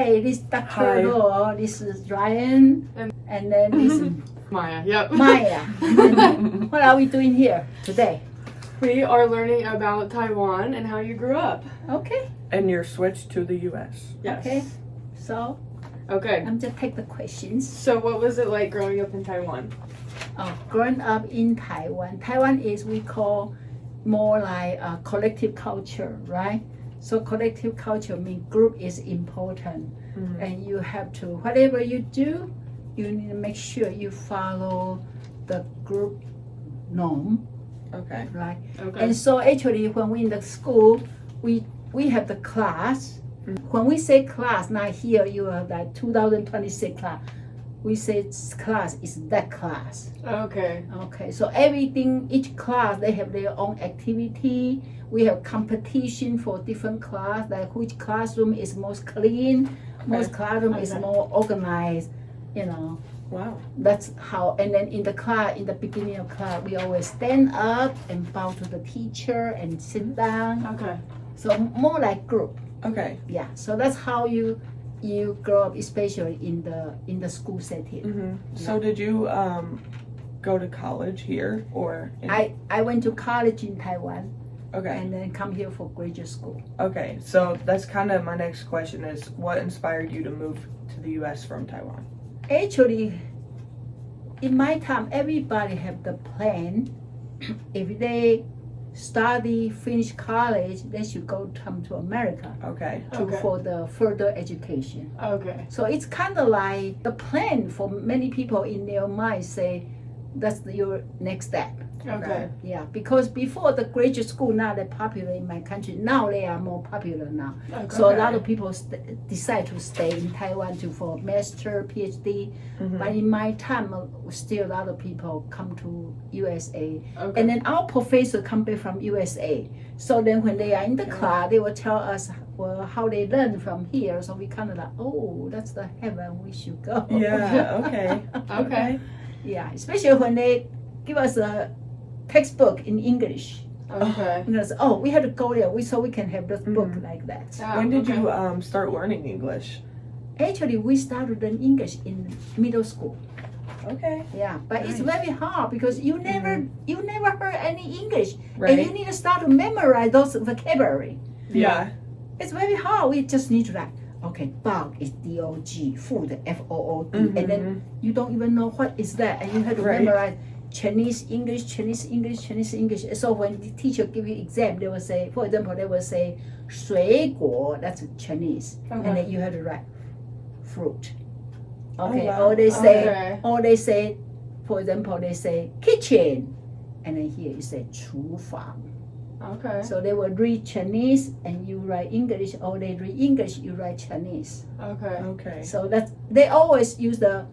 Hi, this is Dr. Hi. Law. This is Riane, and then this is Maya, yep. Maya. And what are we doing here today? We are learning about Taiwan and how you grew up. Okay. And your switch to the U.S. Yes. Okay. So Okay. I'm just take the questions. So what was it like growing up in Taiwan? Growing up in Taiwan, Taiwan is we call more like a collective culture, right? So collective culture means group is important, and you have to whatever you do, you need to make sure you follow the group norm, Okay. right? Okay. And so actually when we in the school, we have the class. When we say class, not here you have that 2026 class. We say class is that class. Okay. Okay, so everything, each class, they have their own activity. We have competition for different class, like which classroom is most clean, most classroom is Okay. more organized, you know. Wow. That's how, and then in the class, in the beginning of class, we always stand up and bow to the teacher and sit down. Okay. So more like group, Okay. yeah. So that's how you grow up, especially in the school setting. So did you go to college here or? I went to college in Taiwan Okay. and then come here for graduate school. Okay. So that's kind of my next question is what inspired you to move to the U.S. from Taiwan? Actually, in my time, everybody have the plan. If they study, finish college, they should come to America Okay. Okay. for the further education. Okay. So it's kind of like the plan for many people in their mind say, that's your next step. Okay. Yeah, because before the graduate school not that popular in my country. Now they are more popular now. Okay. So a lot of people decide to stay in Taiwan for master, PhD. But in my time, still a lot of people come to USA. Okay. And then our professor come back from USA. So then when they are in the class, they will tell us how they learn from here. So we kind of like, oh, that's the heaven we should go. Yeah. Okay. Okay. Yeah, especially when they give us a textbook in English. Okay. You know, so, oh, we have to go there so we can have this book like that. Yeah, When did okay. you start learning English? Actually, we started learn English in middle school. Okay. Yeah, but it's Nice. very hard because you never heard any English, and you Right. need to start to memorize those vocabulary. Yeah. It's very hard. We just need to like, okay, dog is D-O-G, food F-O-O-D, and then you don't even know what is that, and you have to Right. memorize Chinese English, Chinese English, Chinese English. So when the teacher give you exam, they will say, for example, they will say 水果, that's Chinese, and then you have to write fruit. Okay, wow. or they say, for example, they say kitchen, and then here you say 厨房. Okay. So they will read Chinese and you write English, or they read English, you write Chinese. Okay. Okay. So that's, they always use the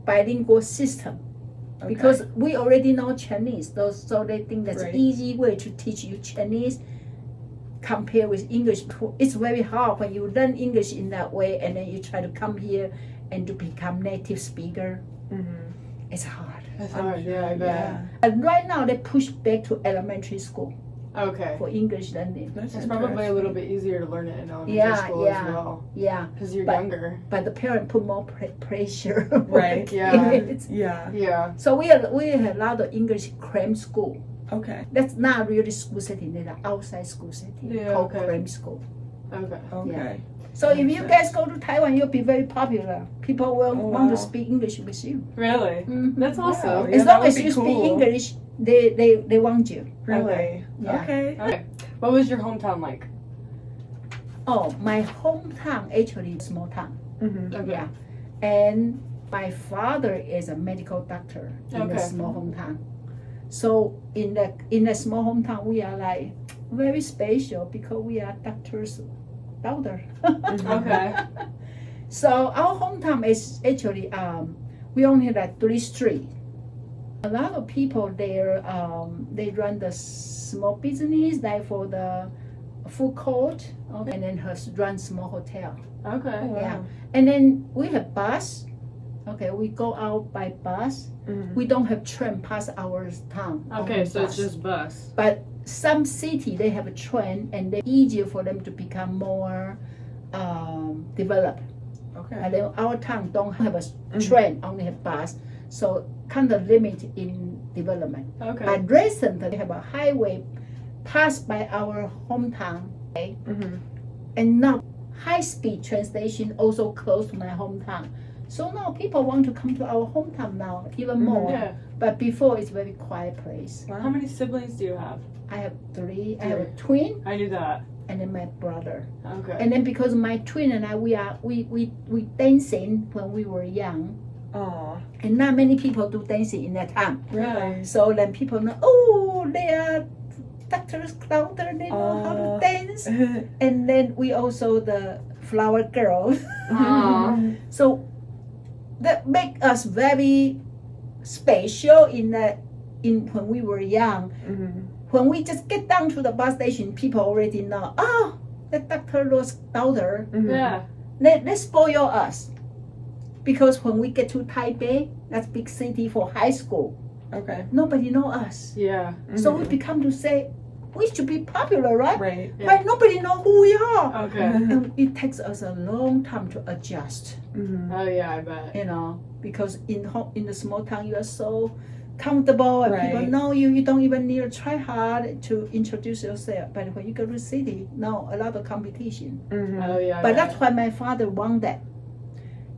bilingual system Okay. because we already know Chinese. So they think that's Right. an easy way to teach you Chinese compared with English. It's very hard when you learn English in that way and then you try to come here and to become native speaker. It's hard. That's hard. Yeah, I bet. Yeah. And right now they push back to elementary school Okay. for English learning. That's It's probably a little bit easier to learn it in elementary Yeah, school yeah. as well Yeah, because you're But- younger. but the parent put more pressure. Right. Yeah. Kids. Yeah. Yeah. So we have a lot of English cram school. Okay. That's not really school setting. They're outside school setting Yeah, called okay. cram school. Okay. Okay. So if you guys go to Taiwan, you'll be very popular. People will want wow. to speak English with you. Really? That's awesome. Yeah, As that long would as be you speak cool. English, they want you. Really? Yeah. Okay. Okay. What was your hometown like? Oh, my hometown actually is small town. Okay. Yeah, and my father is a medical doctor in Okay. a small hometown. So in the small hometown, we are like very special because we are doctors, daughter. Okay. So our hometown is actually we only have like 3 streets. A lot of people there they run the small business like for the food court, okay, and then run small hotel. Okay. Yeah, and then we have bus. Okay, we go out by bus. We don't have train pass our town. Okay, only so it's bus. just bus. But some city they have a train, and they're easier for them to become more developed. Okay. And then our town don't have a train, only have bus, so kind of limit in development. Okay. But recently, we have a highway passed by our hometown, okay? And now high-speed train station also close to my hometown. So now people want to come to our hometown now even more. Yeah. But before it's very quiet place. How many siblings do you have? I have 3. I have a twin I knew that. and then my brother. Okay. And then because my twin and I, we dancing when we were young. Aw. And not many people do dancing in that town. Really? So then people know, oh, they are doctors, clowner, they know how to dance. And then we also the flower girls. Aw. So that make us very special in when we were young. When we just get down to the bus station, people already know, oh, that Dr. Law's daughter. Yeah. They spoil us. Because when we get to Taipei, that's big city for high school, Okay. nobody know us. Yeah. So we become to say, we should be popular, right? Right. Yeah. But nobody know who we are. Okay. And it takes us a long time to adjust, Oh yeah, I bet. you know, because in the small town, you are so comfortable and people Right. know you. You don't even need to try hard to introduce yourself. But when you go to the city, no, a lot of competition. Oh yeah. I But bet. that's why my father want that.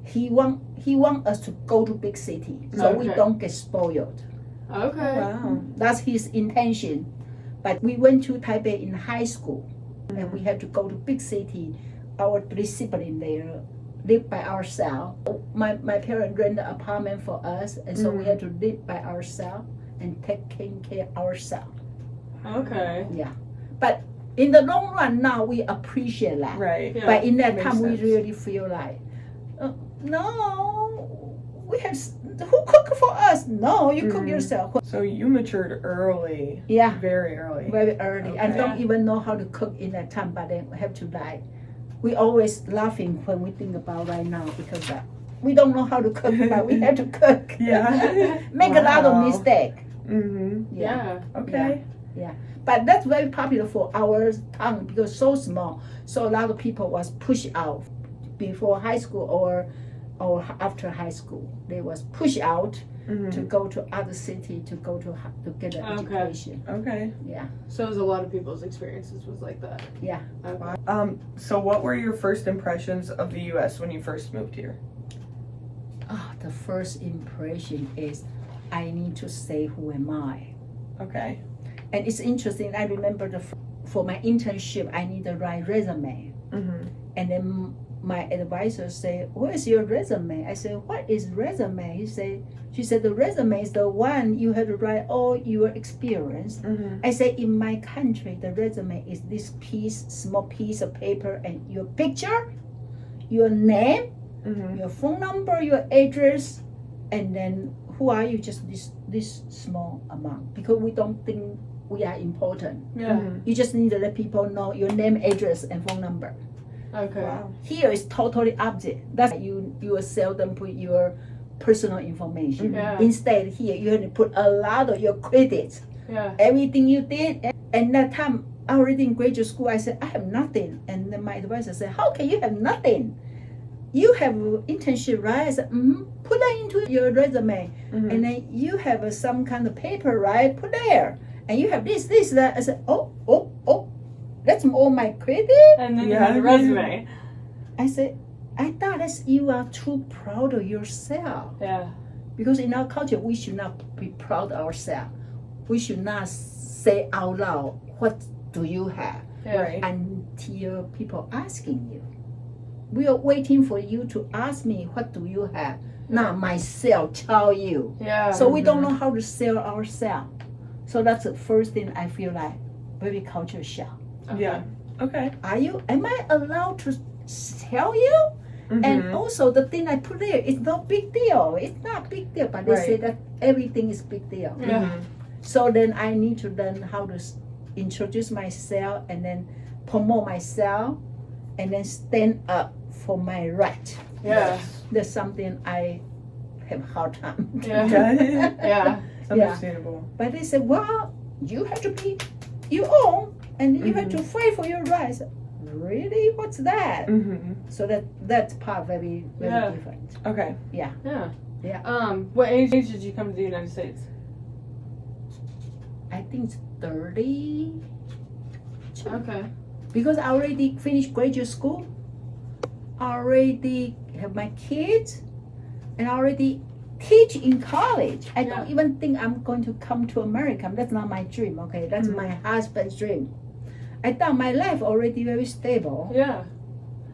He want us to go to big city so we Okay. don't get spoiled. Okay. Wow. That's his intention. But we went to Taipei in high school, and we had to go to big city. Our 3 siblings there live by ourselves. My parents rent an apartment for us, and so we had to live by ourselves and taking care ourselves. Okay. Yeah. But in the long run, now we appreciate that. Right. Yeah. But in that Makes time, we sense. really feel like, no, we have who cook for us? No, you cook yourself. So you matured early. Yeah, Very early. very early. I Okay. don't even know how to cook in that time, but then we have to like, we always laughing when we think about right now because we don't know how to cook, but we have to cook. Yeah. Make a lot of Wow. mistake. Yeah. Okay. But that's very popular for our town because so small. So a lot of people was pushed out before high school or after high school. They was pushed out to go to other city to get an Okay. education. Okay. Yeah. So it was a lot of people's experiences was like that. Yeah. Okay. So what were your first impressions of the U.S. when you first moved here? The first impression is I need to say who am I. Okay. And it's interesting. I remember for my internship, I need to write resume. And then my advisor say, "Where's your resume?" I said, "What is resume?" She said, "The resume is the one you have to write all your experience." I say, "In my country, the resume is this small piece of paper and your picture, your name, your phone number, your address, and then who are you? Just this small amount because we don't think we are important. Yeah. You just need to let people know your name, address, and phone number." Okay. Wow. Here is totally opposite. That's you will seldom put your personal information. Yeah. Instead, here you have to put a lot of your credits, Yeah. everything you did. And that time, already in graduate school, I said I have nothing. And then my advisor said, "How can you have nothing? You have internship, right?" I said, "Put that into your resume, and then you have some kind of paper, right? Put there, and you have this, that." I said, "Oh, that's all my credit." And then you Yeah. had a resume. I said, "I thought that you are too proud of yourself." Yeah. Because in our culture, we should not be proud of ourselves. We should not say out loud, "What do you have?" Yeah. Right. until people asking you. We are waiting for you to ask me, "What do you have?" Not myself tell you. Yeah. So we don't know how to sell ourselves. So that's the first thing I feel like very culture shock. Okay. Yeah. Okay. Am I allowed to tell you? And also the thing I put there is no big deal. It's not big deal, but they say Right. that everything is big deal. Yeah. So then I need to learn how to introduce myself and then promote myself and then stand up for my right. Yeah. That's something I have hard time. Yeah. Yeah. Yeah. It's understandable. But they said, "Well, you have to be your own and you have to fight for your rights." really? What's that? Mm-hmm. So that's part very Yeah. different. Okay. Yeah. Yeah. What age did you come to the United States? I think it's 30. Okay. Because I already finished graduate school, I already have my kids, and I already teach in college. I don't even think I'm going to come to America. That's not my dream, okay? That's my husband's dream. I thought my life already very stable. Yeah.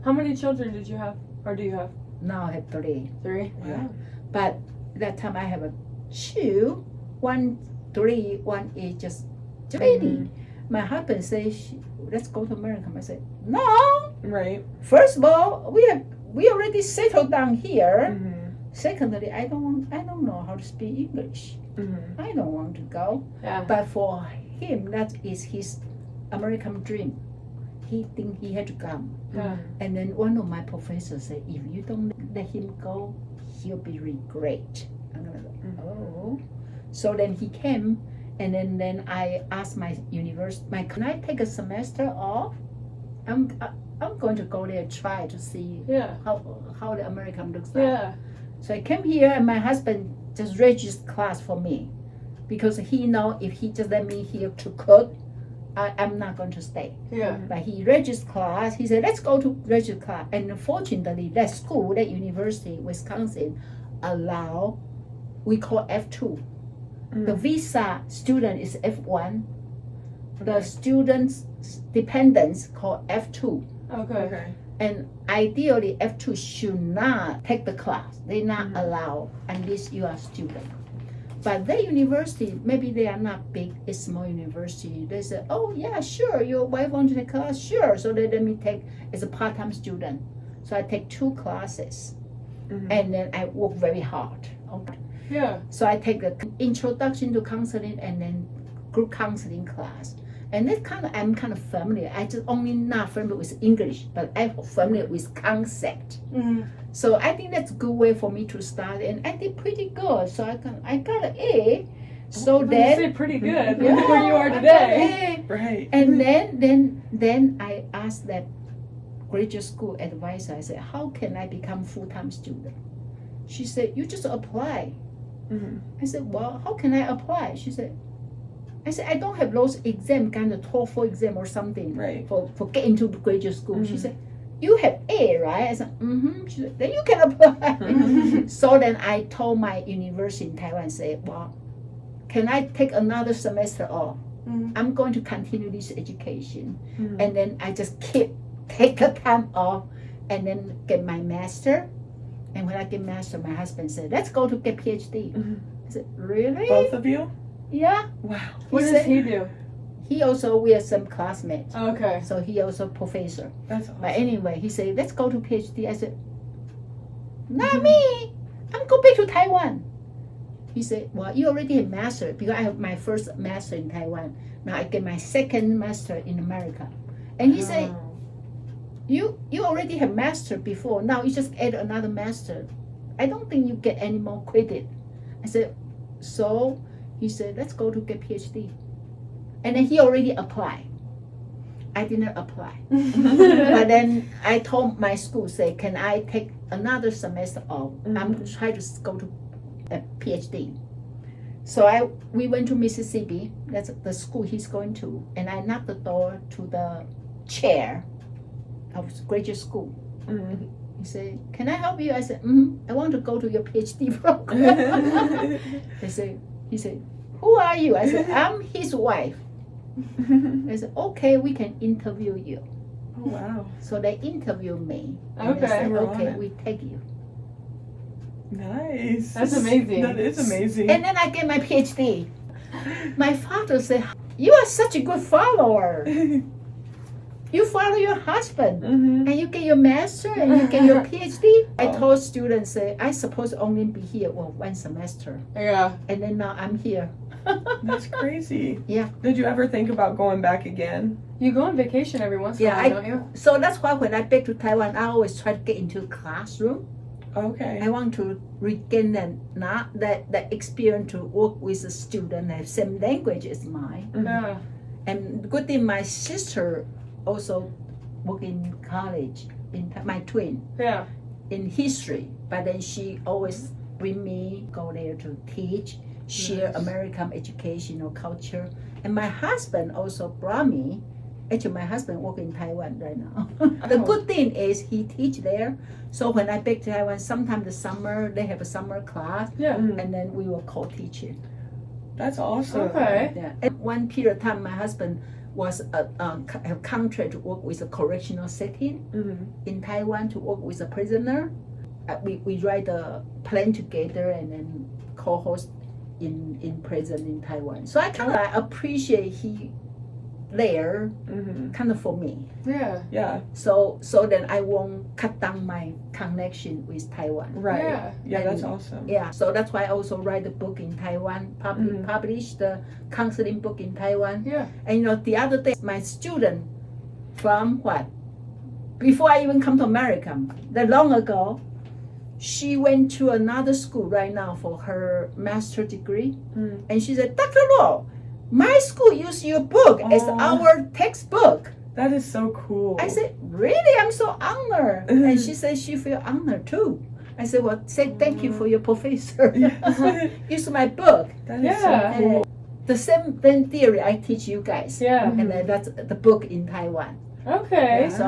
How many children did you have? Or do you have? Now I have 3. 3? Yeah. But that time I have a 2, 1 3, 1 is just baby. My husband says, let's go to America. I said, no. Right. First of all, we already settled down here. Mm-hmm. Secondly, I don't know how to speak English. Mm-hmm. I don't want to go. Yeah. But for him, that is his American dream. He think he had to come. Yeah. And then one of my professors said, if you don't let him go, he'll be regret. I'm gonna go, oh. So then he came, and then I asked my university, can I take a semester off? I'm going to go there and try to see how the American looks like. Yeah. So I came here, and my husband just registered class for me, because he know if he just let me here to cook, I'm not going to stay. Yeah. But he registered class. He said, let's go to register class. And unfortunately, that school, that university, Wisconsin, allow, we call F2. The visa student is F1. The students dependents called F2. Okay. And ideally, F2 should not take the class. They not allow unless you are a student. But the university, maybe they are not big, it's small university. They say, oh yeah, sure, your wife wants to take class, sure. So they let me take as a part-time student. So I take 2 classes, and then I work very hard. Okay. Yeah. So I take the introduction to counseling and then group counseling class. And that I'm kind of familiar. I just only not familiar with English, but I'm familiar with concept. Mm-hmm. So I think that's a good way for me to start, and I did pretty good. So I got an A. So You then did pretty good. yeah, Look where you are I got today. an A. Right. And then I asked that graduate school advisor, I said, how can I become full-time student? She said, you just apply. Mm-hmm. I said, well, how can I apply? She said, I don't have those exam, kind of TOEFL exam or something, Right. for getting to graduate school. She said, you have A, right? I said, She said, then you can apply. So then I told my university in Taiwan, say, well, can I take another semester off? I'm going to continue this education. And then I just take a time off and then get my master. And when I get master, my husband said, let's go to get PhD. I said, really? Both of you? Yeah. Wow. What does he do? He also, we are some classmates. Okay. So he also professor. That's awesome. But anyway, he said, let's go to PhD. I said, not me. I'm going back to Taiwan. He said, well, you already have master, because I have my first master in Taiwan. Now I get my second master in America. And he said, you already have master before. Now you just add another master. I don't think you get any more credit. I said, so he said, let's go to get PhD. And then he already applied. I didn't apply. But then I told my school, say, can I take another semester off? I'm trying to go to a PhD. So we went to Mississippi. That's the school he's going to. And I knocked the door to the chair of graduate school. He said, can I help you? I said, I want to go to your PhD program. He said, who are you? I said, I'm his wife. I said, okay, we can interview you. Oh, wow. So they interviewed me. And they Okay. said, You're on okay, it. we take you. Nice. That's amazing. That is amazing. And then I get my PhD. My father said, you are such a good follower. You follow your husband, and you get your master, and you get your PhD. I told students, say, I supposed to only be here, 1 semester. Yeah. And then now I'm here. That's crazy. Yeah. Did you ever think about going back again? You go on vacation every once in a Yeah, while, don't you? So that's why when I back to Taiwan, I always try to get into a classroom. Okay. I want to regain that experience to work with a student that same language as mine. Yeah. And good thing my sister also work in college, my twin, Yeah. in history. But then she always bring me, go there to teach, share Nice. American educational culture. And my husband also brought me. Actually, my husband work in Taiwan right now. The Oh. good thing is he teach there. So when I back to Taiwan, sometimes the summer, they have a summer class. Yeah. And then we will co-teaching. That's awesome. Okay. Yeah. At one period of time, my husband was a contract to work with a correctional setting in Taiwan to work with a prisoner. We ride a plane together and then co-host in prison in Taiwan. So I kind of appreciate he there kind of for me. Yeah. Yeah. So then I won't cut down my connection with Taiwan. Right. Yeah. Yeah, that's And- awesome. Yeah, so that's why I also write a book in Taiwan, publish the counseling book in Taiwan. Yeah. And the other day, my student from before I even come to America, that long ago, she went to another school right now for her master's degree. And she said, Dr. Law, my school used your book as Aw. our textbook. That is so cool. I said, really? I'm so honored. And she said she feel honored too. I said, well, say thank you for your professor. Yeah. Use my book. That is Yeah. so cool. The same theory I teach you guys. Yeah. And then that's the book in Taiwan. Okay. So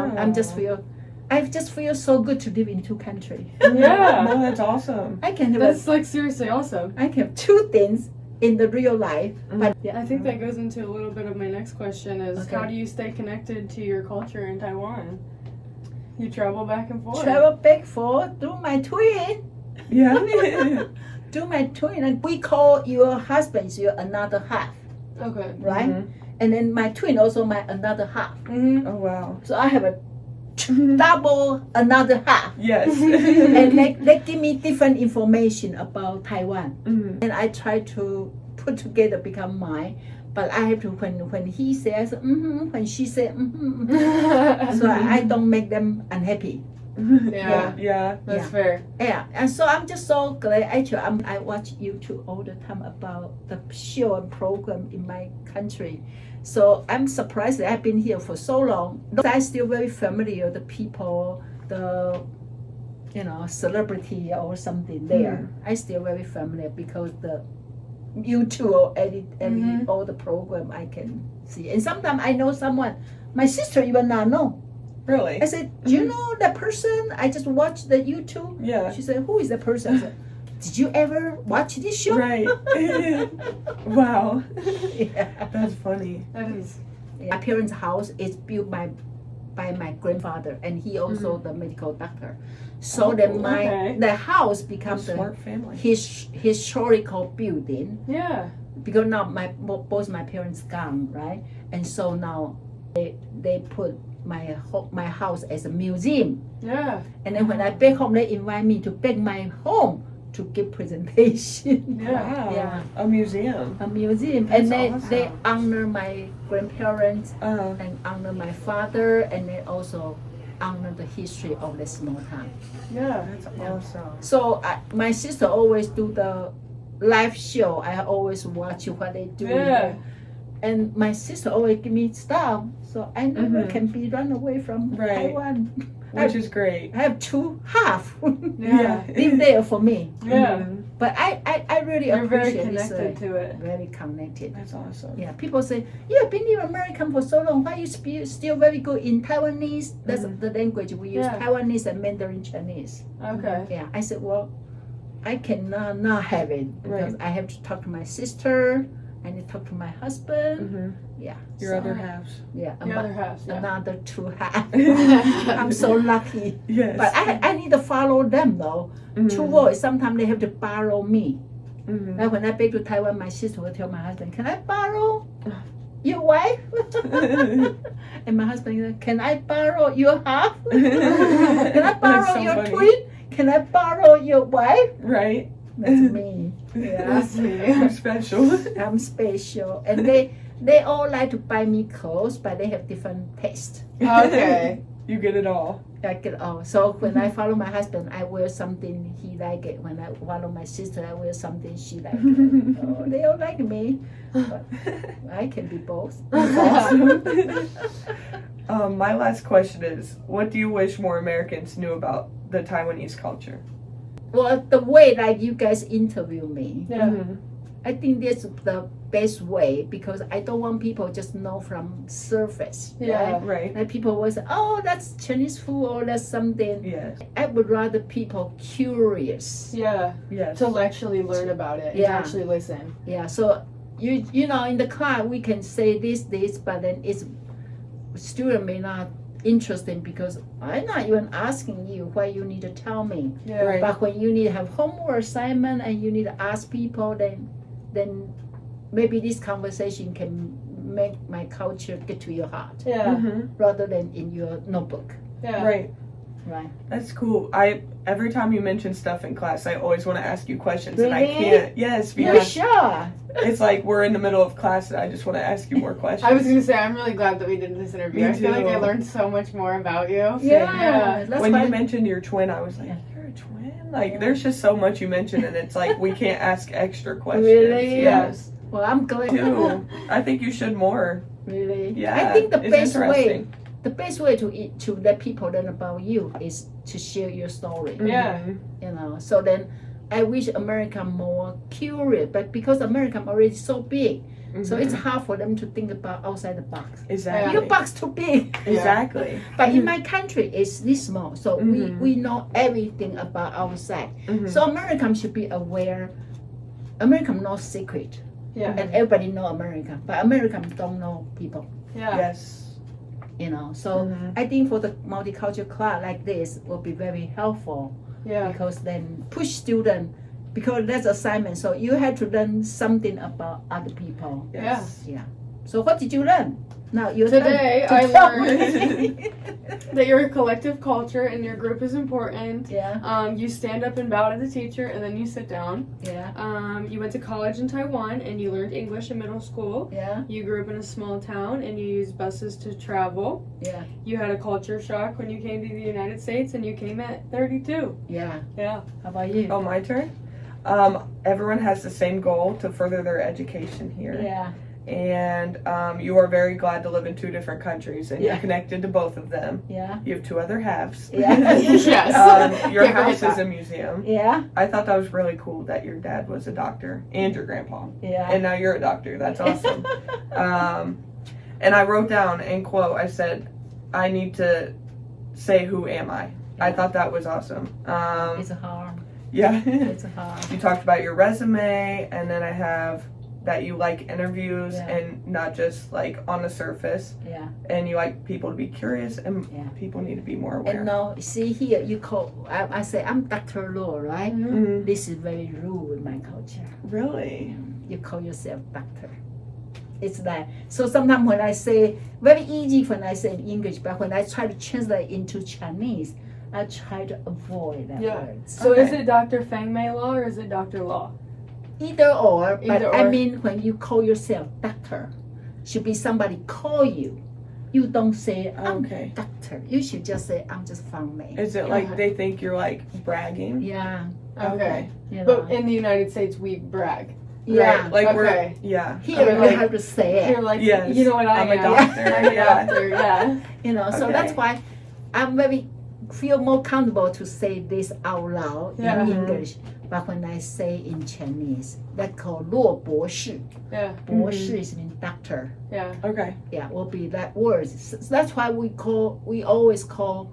I just feel so good to live in two countries. Yeah. No, that's awesome. I can have That's like seriously awesome. I can have two things in the real life. But I think that goes into a little bit of my next question is Okay. how do you stay connected to your culture in Taiwan? You travel back and forth. travel back for through my twin. Yeah. Do my twin, and we call your husband your another half, Okay. right? And then my twin also my another half. Mm-hmm. Oh wow. So I have a double another half. Yes. And they give me different information about Taiwan, Mhm. and I try to put together become mine. But I have to when he says when she says so I don't make them unhappy. Yeah. Yeah. That's Yeah. fair. Yeah, and so I'm just so glad. Actually, I watch YouTube all the time about the show and program in my country. So I'm surprised that I've been here for so long. I'm still very familiar with the people, the celebrity or something there. I still very familiar because the YouTube or edit all the program I can see. And sometimes I know someone. My sister even not know. Really? I said, do you know that person? I just watched the YouTube. Yeah. She said, who is that person? I said, did you ever watch this show? Right. Wow. Yeah. That's funny. That is. My parents' house is built by my grandfather, and he also the medical doctor. So then okay. the house becomes a Smart family. historical building Yeah. because now both my parents gone, right? And so now they put my house as a museum. Yeah. And then when I back home, they invite me to back my home to give presentation. Yeah. Wow. Yeah. A museum. A museum. That's And they awesome. honor my grandparents Uh, and honor my father, and they also honor the history of the small town. Yeah. that's awesome. So my sister always do the live show. I always watch what they do. Yeah. And my sister always give me stuff, so I never Mhm. can be run away from Right. Taiwan. Which is great. I have two half Yeah. live there for me. Yeah. Mhm. But I really You're very appreciate this. connected to it. Very connected. That's awesome. Yeah, people say, you have been in America for so long, why you still very good in Taiwanese? That's the language we use, Yeah. Taiwanese and Mandarin Chinese. Okay. Yeah, I said, well, I cannot not have it because Right. I have to talk to my sister, I need to talk to my husband. Mhm. Yeah. Your so- other halves. Yeah, The other half. Yeah. another two half. I'm so lucky. Yes. But I need to follow them though. Mhm. Two boys, sometimes they have to borrow me. Mhm. Like when I back to Taiwan, my sister will tell my husband, can I borrow your wife? And my husband said, can I borrow your half? Can I borrow That's so your funny. twin? Can I borrow your wife? Right. That's me. Yeah. That's me. You're special. I'm special. And they all like to buy me clothes, but they have different taste. Okay. You get it all. I get all. So when I follow my husband, I wear something he like it. When I follow my sister, I wear something she like it. Oh, they all like me. But I can be both. My last question is, what do you wish more Americans knew about the Taiwanese culture? Well, the way like you guys interview me, Yeah. I think that's the best way because I don't want people just know from surface. Yeah. Right? Right. Like people will say, oh, that's Chinese food or that's something. Yes. I would rather people curious. Yeah. Yes. To actually learn about it and to Yeah. actually listen. Yeah, so you know in the class we can say this, but then it's student may not interesting because I'm not even asking you what you need to tell me. Yeah. Right. But when you need to have homework assignment and you need to ask people, then maybe this conversation can make my culture get to your heart Yeah. Mhm. rather than in your notebook. Yeah. Right. Right. That's cool. Every time you mention stuff in class, I always want to ask you questions, and I Really? can't. Yes, Yeah, because sure. it's like we're in the middle of class, and I just want to ask you more questions. I was gonna say I'm really glad that we did this interview. Me I feel like I too. learned so much more about you. Yeah. That's when why you mentioned your twin, I was like, Yeah. "You're a twin?" Like, there's just so much you mentioned, and it's like we can't ask extra questions. Really? Yes. well, I'm glad. Too. I think you should more. Really? Yeah. I think the it's best way interesting. to let people learn about you is to share your story. Yeah. Mhm. You know, so then I wish America more curious, but because America already so big, so it's Mhm. hard for them to think about outside the box. Exactly. Your box too big. Exactly. But in my country, it's this small, so Mhm. we know everything about outside. Mhm. So Americans should be aware. America no secret, Yeah. and everybody know America, but Americans don't know people. Yeah. Yes. You know, so Mhm. I think for the multicultural class like this will be very helpful Yeah. because then push student because that's assignment. So you have to learn something about other people. Yes. Yeah. So what did you learn? Now you Today, I learned. That you're a collective culture and your group is important. Yeah. You stand up and bow to the teacher and then you sit down. Yeah. You went to college in Taiwan and you learned English in middle school. Yeah. You grew up in a small town and you used buses to travel. Yeah. You had a culture shock when you came to the United States and you came at 32. Yeah. Yeah. How about you? Oh, my turn. Everyone has the same goal to further their education here. Yeah. And you are very glad to live in two different countries, and Yeah. you're connected to both of them. Yeah. You have two other halves. Yeah. Yes. Your Can't forget house is that. a museum. Yeah. I thought that was really cool that your dad was a doctor and your grandpa, Yeah. and now you're a doctor. That's awesome. And I wrote down in quote, I said, I need to say, who am I? I Yeah. thought that was awesome. It's hard. Yeah. It's hard. You talked about your resume, and then I have that you like interviews Yeah. and not just like on the surface, Yeah. and you like people to be curious, and Yeah. people need to be more aware. And now, see here, you call. I say I'm Dr. Law, right? Mhm. This is very rude in my culture. Really? You call yourself doctor. It's like so. Sometimes when I say very easy when I say in English, but when I try to translate into Chinese, I try to avoid that Yeah. word. So is Okay. it Dr. Fang-Mei Law or is it Dr. Law? Either or, but Either I or. mean when you call yourself doctor, should be somebody call you. You don't say I'm Okay. doctor. You should just say I'm just Fang-Mei. Is it like they think you're like bragging? Yeah. Okay. You know. But in the United States, we brag. yeah. Right, like Okay. we're, yeah. Here Okay, you like- have to say it. You're like, Yes. you know what I I'm a am. doctor, I'm a yeah. doctor, yeah. You know, so Okay. that's why I'm feel more comfortable to say this out loud Yeah. in English. But when I say in Chinese, that's called 骆博士. Yeah. 博士 is mean doctor. Yeah. Okay. Yeah, will be that words. So that's why we always call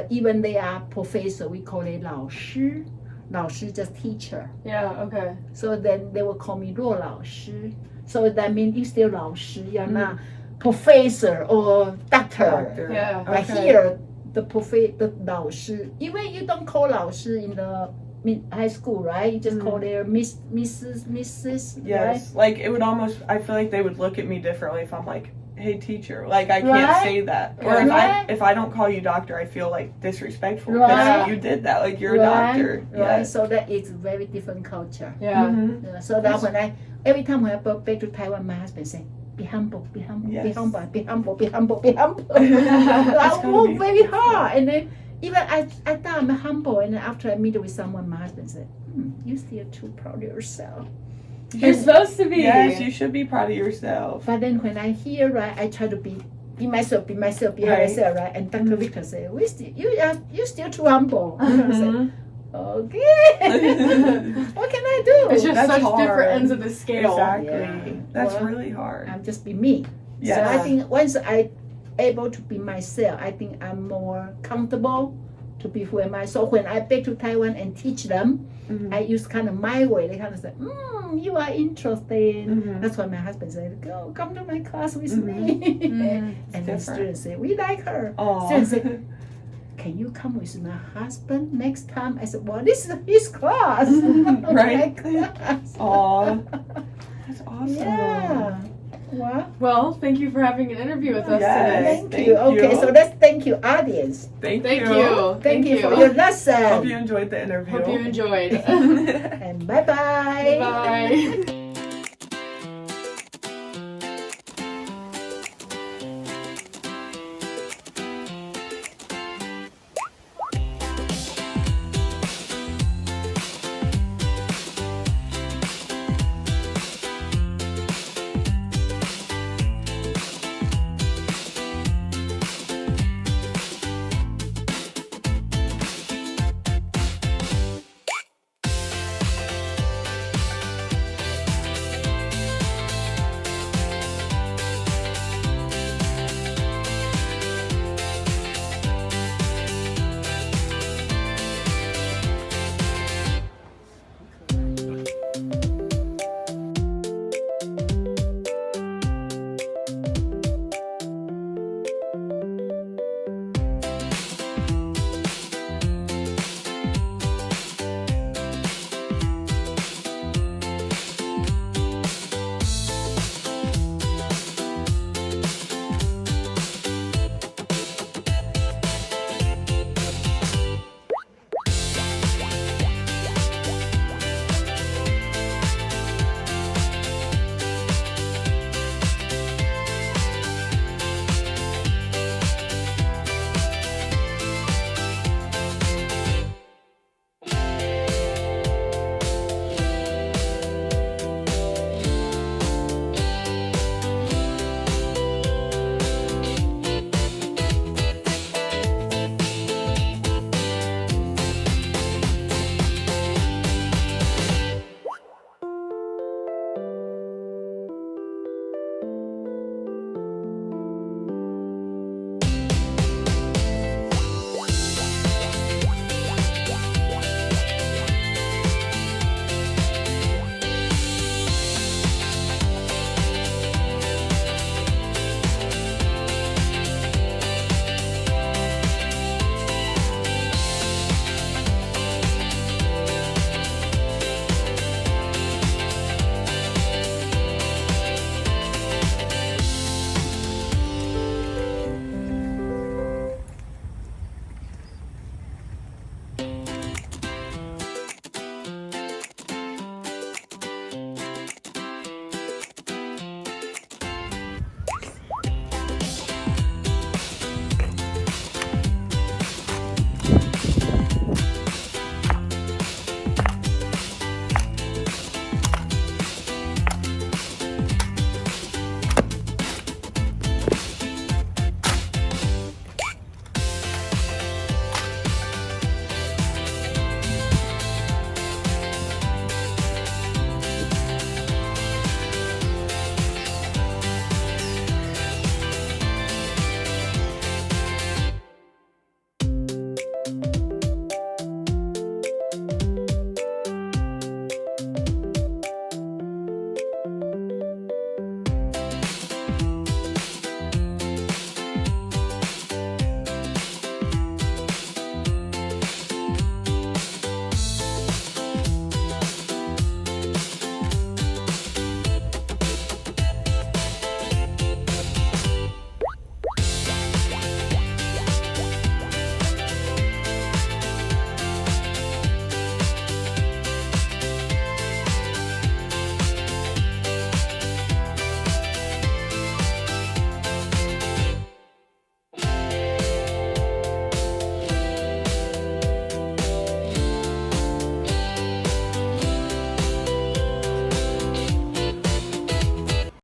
even they are professor, we call it 老师. 老师 just teacher. Yeah. Okay. So then they will call me 骆老师. So that means you still 老师, you're not professor or doctor. Doctor. Yeah. But Okay. here, the 老师, even you don't call 老师 in the high school, right? You just call their Mrs. right? Yes. Like it would almost, I feel like they would look at me differently if I'm like, hey teacher. Like I can't Right? say that. Or Right? if I don't call you doctor, I feel like disrespectful Right. because you did that. Like you're a doctor. Right? Yes. So that is very different culture. Yeah. Mhm. Yeah, so that every time when I go back to Taiwan, my husband say, be humble, be humble, be Yes. humble, be humble, be humble, be humble. I work very hard, and then even I thought I'm humble, and then after I meet with someone, my husband said, "You still too proud of yourself." You're supposed to be. Yes, you should be proud of yourself. But then when I hear, right, I try to be myself, be myself, right? And Dr. Rickle said, "You still too humble." I said, okay, what can I do? It's just That's such hard. different ends of the scale. Exactly. Yeah. That's Well, really hard. I'm just be me. Yes. So I think once I able to be myself, I think I'm more comfortable to be who am I. So when I back to Taiwan and teach them, I use kind of my way. They kind of say, you are interesting. That's why my husband said, go, come to my class with me. And the students say, we like her. Students say, can you come with my husband next time? I said, well, this is his class. Right. My class. Aw. That's awesome. Yeah. Well, thank you for having an interview with us Yes. today. Thank you. Okay, so let's thank you, audience. Thank Thank you. you. Thank you for your lesson. Hope you enjoyed the interview. Hope you enjoyed. And bye-bye. Bye.